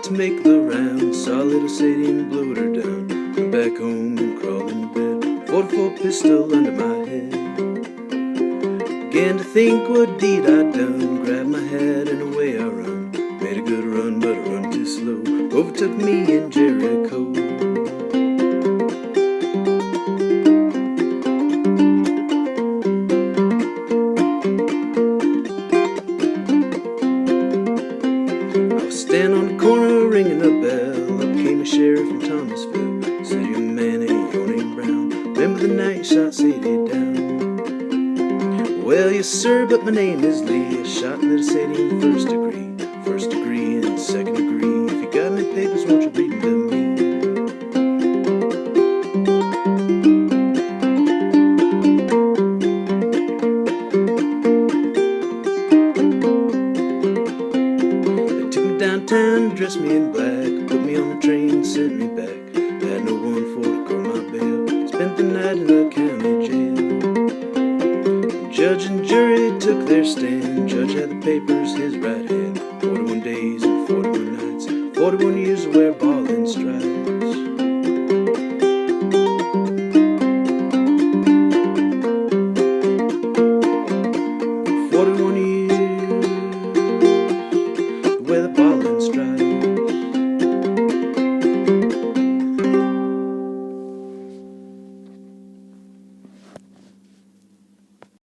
to make the round. Saw little Sadie and blowed her down. Went back home and crawled into bed. 44 pistol under my head. Began to think what deed I'd done. Grabbed my hat and away I run. Made a good run, but I run too slow. Overtook me in Jericho. Stand on the corner ringing a bell. Up came a sheriff from Thomasville. Said, young man, ain't your name Brown? Remember the night you shot Sadie down? Well, yes sir, but my name is Lee. I shot little Sadie in the first degree. First degree and second degree. If you got any papers, won't you read them to me? Downtown, dressed me in black, put me on the train, sent me back. Had no one for to call my bail. Spent the night in the county jail. Judge and jury took their stand. Judge had the papers, his right hand. 41 days and 41 nights, 41 years to wear ball and stripes.